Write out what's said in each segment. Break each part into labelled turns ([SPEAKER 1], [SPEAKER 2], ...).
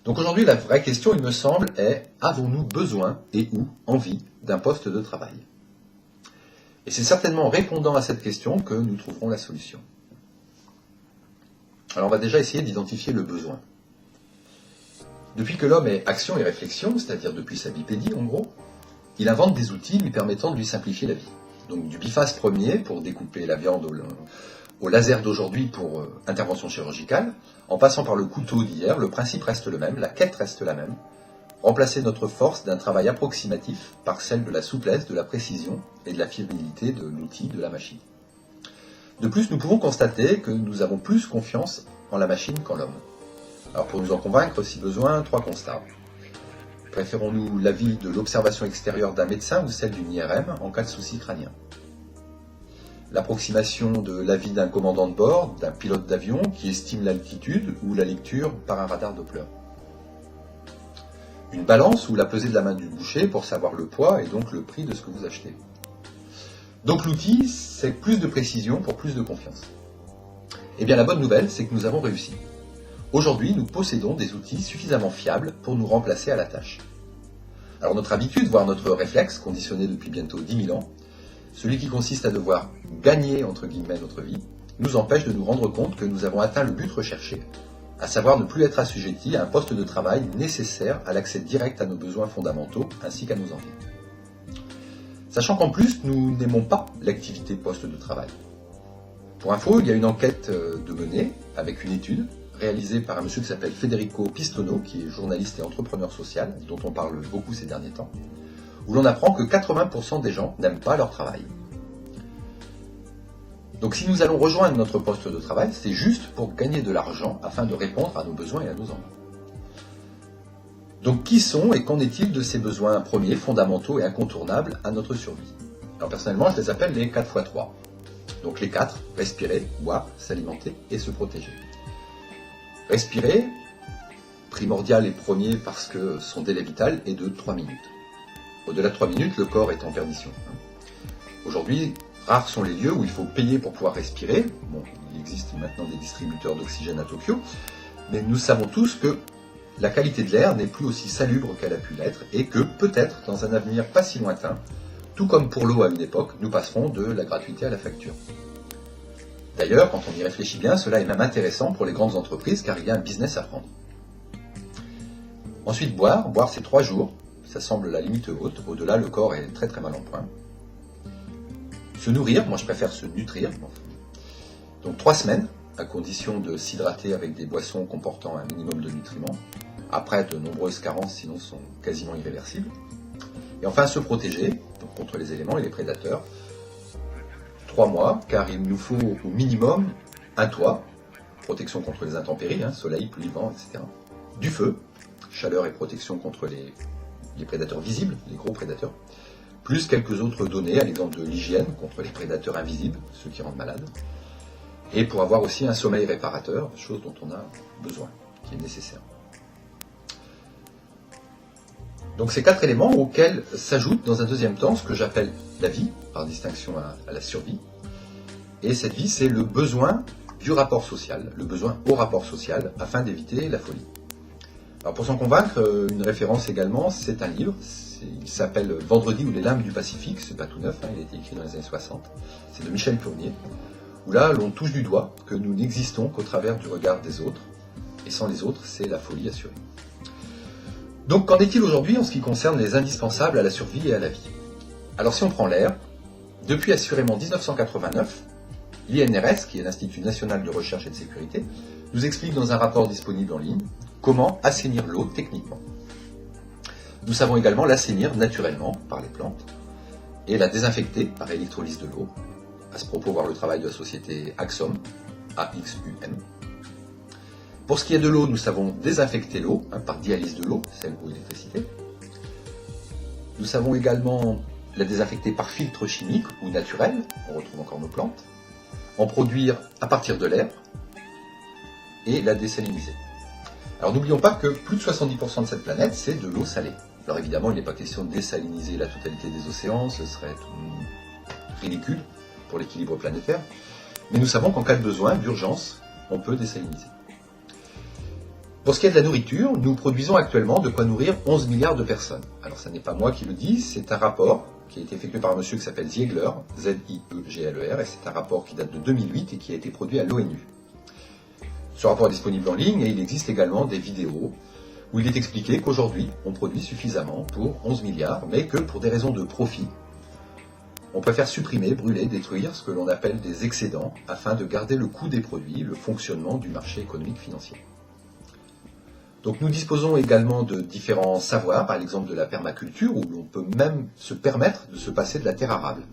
[SPEAKER 1] Donc aujourd'hui, la vraie question, il me semble, est avons-nous besoin et ou envie d'un poste de travail? Et c'est certainement en répondant à cette question que nous trouverons la solution. Alors on va déjà essayer d'identifier le besoin. Depuis que l'homme est action et réflexion, c'est-à-dire depuis sa bipédie en gros, il invente des outils lui permettant de lui simplifier la vie. Donc du biface premier pour découper la viande au laser d'aujourd'hui pour intervention chirurgicale, en passant par le couteau d'hier, le principe reste le même, la quête reste la même. Remplacer notre force d'un travail approximatif par celle de la souplesse, de la précision et de la fiabilité de l'outil, de la machine. De plus, nous pouvons constater que nous avons plus confiance en la machine qu'en l'homme. Alors pour nous en convaincre, si besoin, 3 constats. Préférons-nous l'avis de l'observation extérieure d'un médecin ou celle d'une IRM en cas de souci crânien? L'approximation de l'avis d'un commandant de bord, d'un pilote d'avion qui estime l'altitude ou la lecture par un radar Doppler. Une balance ou la pesée de la main du boucher pour savoir le poids et donc le prix de ce que vous achetez. Donc l'outil, c'est plus de précision pour plus de confiance. Eh bien la bonne nouvelle, c'est que nous avons réussi. Aujourd'hui, nous possédons des outils suffisamment fiables pour nous remplacer à la tâche. Alors notre habitude, voire notre réflexe, conditionné depuis bientôt 10 000 ans, celui qui consiste à devoir gagner, entre guillemets, notre vie, nous empêche de nous rendre compte que nous avons atteint le but recherché, à savoir ne plus être assujetti à un poste de travail nécessaire à l'accès direct à nos besoins fondamentaux ainsi qu'à nos envies. Sachant qu'en plus, nous n'aimons pas l'activité poste de travail. Pour info, il y a une enquête de menée avec une étude réalisée par un monsieur qui s'appelle Federico Pistono, qui est journaliste et entrepreneur social, dont on parle beaucoup ces derniers temps, où l'on apprend que 80% des gens n'aiment pas leur travail. Donc si nous allons rejoindre notre poste de travail, c'est juste pour gagner de l'argent afin de répondre à nos besoins et à nos envies. Donc qui sont et qu'en est-il de ces besoins premiers, fondamentaux et incontournables à notre survie? Alors personnellement, je les appelle les 4x3. Donc les 4, respirer, boire, s'alimenter et se protéger. Respirer, primordial et premier parce que son délai vital est de 3 minutes. Au-delà de 3 minutes, le corps est en perdition. Aujourd'hui, rares sont les lieux où il faut payer pour pouvoir respirer. Bon, il existe maintenant des distributeurs d'oxygène à Tokyo, mais nous savons tous que la qualité de l'air n'est plus aussi salubre qu'elle a pu l'être et que peut-être, dans un avenir pas si lointain, tout comme pour l'eau à une époque, nous passerons de la gratuité à la facture. D'ailleurs, quand on y réfléchit bien, cela est même intéressant pour les grandes entreprises car il y a un business à prendre. Ensuite, boire. Boire, c'est 3 jours. Ça semble la limite haute. Au-delà, le corps est très très mal en point. Se nourrir. Moi, je préfère se nutrir. Donc 3 semaines, à condition de s'hydrater avec des boissons comportant un minimum de nutriments. Après, de nombreuses carences, sinon, sont quasiment irréversibles. Et enfin, se protéger donc contre les éléments et les prédateurs. 3 mois, car il nous faut au minimum un toit, protection contre les intempéries, soleil, pluie, vent, etc. Du feu, chaleur et protection contre les prédateurs visibles, les gros prédateurs, plus quelques autres données, à l'exemple de l'hygiène contre les prédateurs invisibles, ceux qui rendent malades, et pour avoir aussi un sommeil réparateur, chose dont on a besoin, qui est nécessaire. Donc ces 4 éléments auxquels s'ajoute dans un deuxième temps ce que j'appelle la vie, par distinction à la survie. Et cette vie, c'est le besoin du rapport social, le besoin au rapport social, afin d'éviter la folie. Alors pour s'en convaincre, une référence également, c'est un livre, il s'appelle Vendredi ou les limbes du Pacifique, c'est pas tout neuf, il a été écrit dans les années 60, c'est de Michel Tournier, où là l'on touche du doigt que nous n'existons qu'au travers du regard des autres, et sans les autres, c'est la folie assurée. Donc qu'en est-il aujourd'hui en ce qui concerne les indispensables à la survie et à la vie? Alors si on prend l'air, depuis assurément 1989, l'INRS, qui est l'Institut National de Recherche et de Sécurité, nous explique dans un rapport disponible en ligne comment assainir l'eau techniquement. Nous savons également l'assainir naturellement par les plantes et la désinfecter par électrolyse de l'eau. À ce propos, voir le travail de la société Axum, AXUM. Pour ce qui est de l'eau, nous savons désinfecter l'eau par dialyse de l'eau, celle ou électricité. Nous savons également la désinfecter par filtre chimique ou naturel, on retrouve encore nos plantes, en produire à partir de l'air et la désaliniser. Alors n'oublions pas que plus de 70% de cette planète, c'est de l'eau salée. Alors évidemment, il n'est pas question de désaliniser la totalité des océans, ce serait ridicule pour l'équilibre planétaire, mais nous savons qu'en cas de besoin, d'urgence, on peut désaliniser. Pour ce qui est de la nourriture, nous produisons actuellement de quoi nourrir 11 milliards de personnes. Alors ça n'est pas moi qui le dis, c'est un rapport qui a été effectué par un monsieur qui s'appelle Ziegler, Z-I-E-G-L-E-R, et c'est un rapport qui date de 2008 et qui a été produit à l'ONU. Ce rapport est disponible en ligne et il existe également des vidéos où il est expliqué qu'aujourd'hui, on produit suffisamment pour 11 milliards, mais que pour des raisons de profit, on préfère supprimer, brûler, détruire ce que l'on appelle des excédents afin de garder le coût des produits, le fonctionnement du marché économique financier. Donc nous disposons également de différents savoirs, par l'exemple de la permaculture, où l'on peut même se permettre de se passer de la terre arable.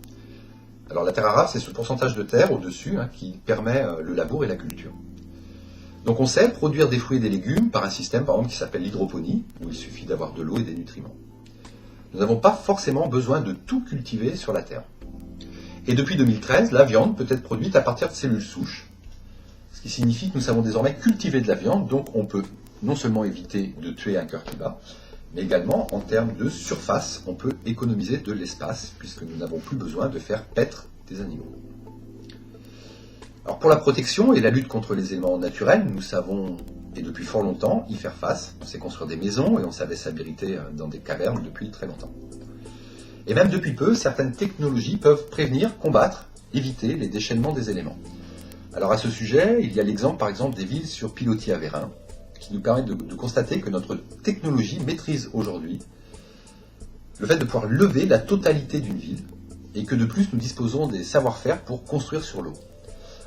[SPEAKER 1] Alors la terre arable, c'est ce pourcentage de terre au-dessus qui permet le labour et la culture. Donc on sait produire des fruits et des légumes par un système par exemple qui s'appelle l'hydroponie, où il suffit d'avoir de l'eau et des nutriments. Nous n'avons pas forcément besoin de tout cultiver sur la terre. Et depuis 2013, la viande peut être produite à partir de cellules souches, ce qui signifie que nous savons désormais cultiver de la viande, donc on peut non seulement éviter de tuer un cœur qui bat, mais également en termes de surface, on peut économiser de l'espace, puisque nous n'avons plus besoin de faire paître des animaux. Alors pour la protection et la lutte contre les éléments naturels, nous savons, et depuis fort longtemps, y faire face. On sait construire des maisons et on savait s'abriter dans des cavernes depuis très longtemps. Et même depuis peu, certaines technologies peuvent prévenir, combattre, éviter les déchaînements des éléments. Alors à ce sujet, il y a l'exemple par exemple des villes sur pilotis à vérin, qui nous permet de constater que notre technologie maîtrise aujourd'hui le fait de pouvoir lever la totalité d'une ville et que de plus nous disposons des savoir-faire pour construire sur l'eau.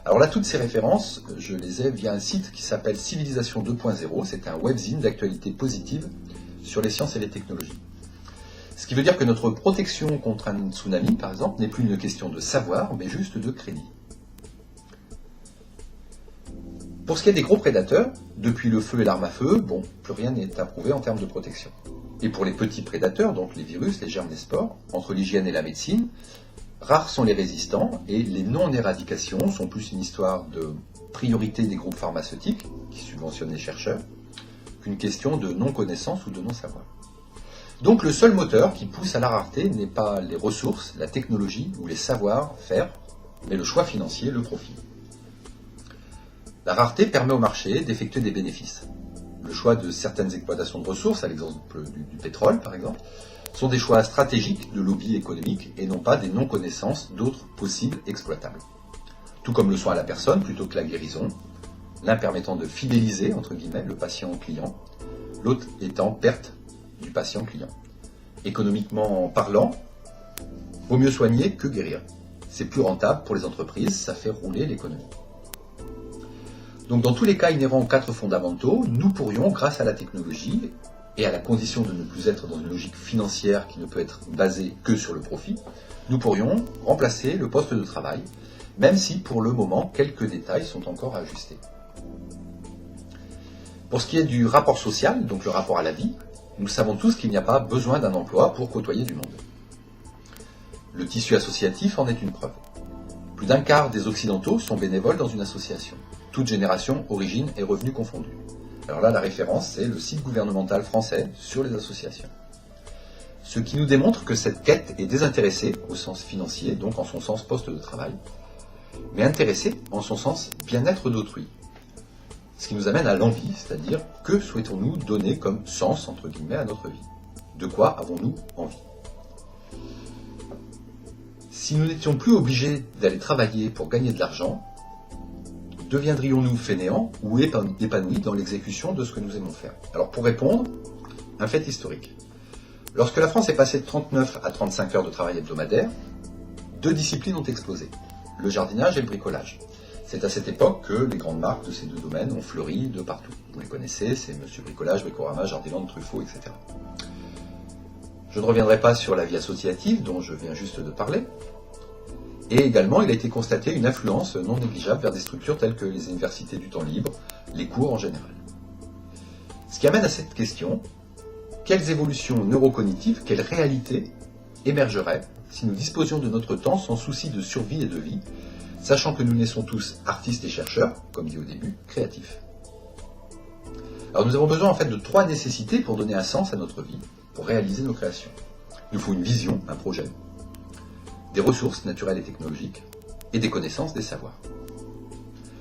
[SPEAKER 1] Alors là, toutes ces références, je les ai via un site qui s'appelle Civilisation 2.0, c'est un webzine d'actualité positive sur les sciences et les technologies. Ce qui veut dire que notre protection contre un tsunami, par exemple, n'est plus une question de savoir, mais juste de crédit. Pour ce qui est des gros prédateurs, depuis le feu et l'arme à feu, plus rien n'est approuvé en termes de protection. Et pour les petits prédateurs, donc les virus, les germes, les spores, entre l'hygiène et la médecine, rares sont les résistants et les non-éradications sont plus une histoire de priorité des groupes pharmaceutiques, qui subventionnent les chercheurs, qu'une question de non-connaissance ou de non-savoir. Donc le seul moteur qui pousse à la rareté n'est pas les ressources, la technologie ou les savoir-faire, mais le choix financier, le profit. La rareté permet au marché d'effectuer des bénéfices. Le choix de certaines exploitations de ressources, à l'exemple du pétrole par exemple, sont des choix stratégiques de lobby économique et non pas des non-connaissances d'autres possibles exploitables. Tout comme le sont à la personne plutôt que la guérison, l'un permettant de fidéliser, entre guillemets, le patient-client, l'autre étant perte du patient-client. Économiquement parlant, vaut mieux soigner que guérir. C'est plus rentable pour les entreprises, ça fait rouler l'économie. Donc dans tous les cas inhérents aux quatre fondamentaux, nous pourrions, grâce à la technologie, et à la condition de ne plus être dans une logique financière qui ne peut être basée que sur le profit, nous pourrions remplacer le poste de travail, même si pour le moment quelques détails sont encore à ajuster. Pour ce qui est du rapport social, donc le rapport à la vie, nous savons tous qu'il n'y a pas besoin d'un emploi pour côtoyer du monde. Le tissu associatif en est une preuve. Plus d'un quart des Occidentaux sont bénévoles dans une association, toute génération, origine et revenus confondus. Alors là, la référence, c'est le site gouvernemental français sur les associations. Ce qui nous démontre que cette quête est désintéressée au sens financier, donc en son sens poste de travail, mais intéressée en son sens bien-être d'autrui. Ce qui nous amène à l'envie, c'est-à-dire que souhaitons-nous donner comme sens, entre guillemets, à notre vie? De quoi avons-nous envie? Si nous n'étions plus obligés d'aller travailler pour gagner de l'argent, deviendrions-nous fainéants ou épanouis dans l'exécution de ce que nous aimons faire? Alors pour répondre, un fait historique. Lorsque la France est passée de 39 à 35 heures de travail hebdomadaire, deux disciplines ont explosé, le jardinage et le bricolage. C'est à cette époque que les grandes marques de ces deux domaines ont fleuri de partout. Vous les connaissez, c'est Monsieur Bricolage, Bricorama, Jardiland, Truffaut, etc. Je ne reviendrai pas sur la vie associative dont je viens juste de parler. Et également, il a été constaté une influence non négligeable vers des structures telles que les universités du temps libre, les cours en général. Ce qui amène à cette question, quelles évolutions neurocognitives, quelles réalités émergeraient si nous disposions de notre temps sans souci de survie et de vie, sachant que nous naissons tous artistes et chercheurs, comme dit au début, créatifs. Alors nous avons besoin en fait de trois nécessités pour donner un sens à notre vie, pour réaliser nos créations. Il nous faut une vision, un projet, des ressources naturelles et technologiques, et des connaissances, des savoirs.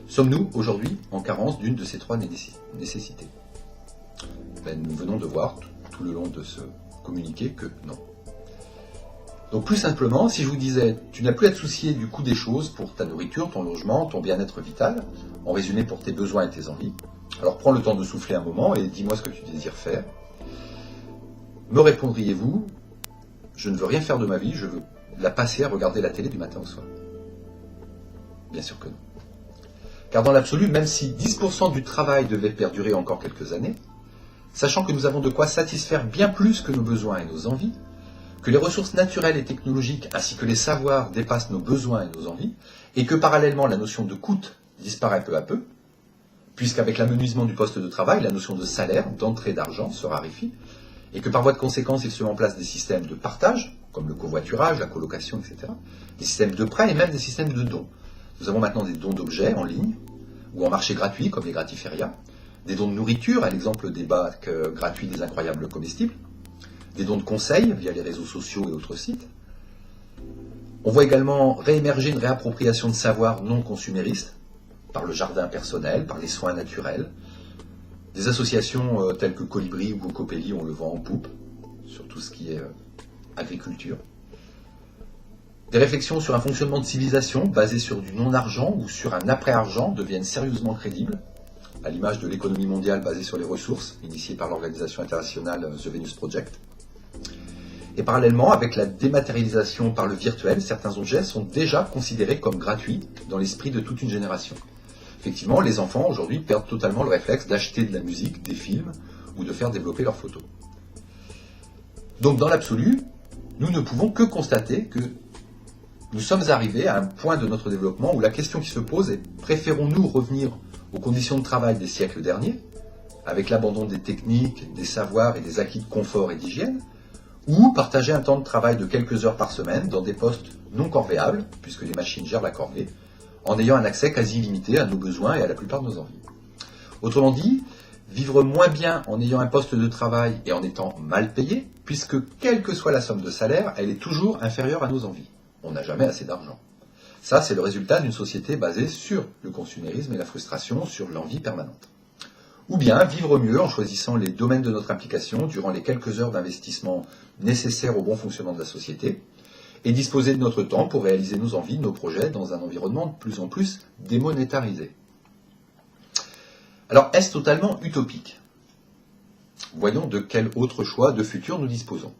[SPEAKER 1] Sommes-nous aujourd'hui en carence d'une de ces trois nécessités? Ben, nous venons de voir tout le long de ce communiqué que non. Donc plus simplement, si je vous disais, tu n'as plus à te soucier du coût des choses pour ta nourriture, ton logement, ton bien-être vital, en résumé pour tes besoins et tes envies, alors prends le temps de souffler un moment et dis-moi ce que tu désires faire. Me répondriez-vous, je ne veux rien faire de ma vie, je veux la passer à regarder la télé du matin au soir? Bien sûr que non. Car dans l'absolu, même si 10% du travail devait perdurer encore quelques années, sachant que nous avons de quoi satisfaire bien plus que nos besoins et nos envies, que les ressources naturelles et technologiques ainsi que les savoirs dépassent nos besoins et nos envies, et que parallèlement la notion de coût disparaît peu à peu, puisqu'avec l'amenuisement du poste de travail, la notion de salaire, d'entrée d'argent se raréfie, et que par voie de conséquence, il se met en place des systèmes de partage, comme le covoiturage, la colocation, etc., des systèmes de prêt et même des systèmes de dons. Nous avons maintenant des dons d'objets en ligne, ou en marché gratuit, comme les gratiférias, des dons de nourriture, à l'exemple des bacs gratuits des incroyables comestibles, des dons de conseils via les réseaux sociaux et autres sites. On voit également réémerger une réappropriation de savoirs non consuméristes, par le jardin personnel, par les soins naturels. Des associations telles que Colibri ou Cocopelli, on le vend en poupe, sur tout ce qui est agriculture. Des réflexions sur un fonctionnement de civilisation basé sur du non-argent ou sur un après-argent deviennent sérieusement crédibles, à l'image de l'économie mondiale basée sur les ressources, initiée par l'organisation internationale The Venus Project. Et parallèlement, avec la dématérialisation par le virtuel, certains objets sont déjà considérés comme gratuits dans l'esprit de toute une génération. Effectivement, les enfants aujourd'hui perdent totalement le réflexe d'acheter de la musique, des films ou de faire développer leurs photos. Donc dans l'absolu, nous ne pouvons que constater que nous sommes arrivés à un point de notre développement où la question qui se pose est: préférons-nous revenir aux conditions de travail des siècles derniers, avec l'abandon des techniques, des savoirs et des acquis de confort et d'hygiène, ou partager un temps de travail de quelques heures par semaine dans des postes non corvéables, puisque les machines gèrent la corvée, en ayant un accès quasi illimité à nos besoins et à la plupart de nos envies. Autrement dit, vivre moins bien en ayant un poste de travail et en étant mal payé, puisque quelle que soit la somme de salaire, elle est toujours inférieure à nos envies. On n'a jamais assez d'argent. Ça, c'est le résultat d'une société basée sur le consumérisme et la frustration, sur l'envie permanente. Ou bien vivre mieux en choisissant les domaines de notre implication durant les quelques heures d'investissement nécessaires au bon fonctionnement de la société, et disposer de notre temps pour réaliser nos envies, nos projets dans un environnement de plus en plus démonétarisé. Alors, est-ce totalement utopique? Voyons de quel autre choix de futur nous disposons.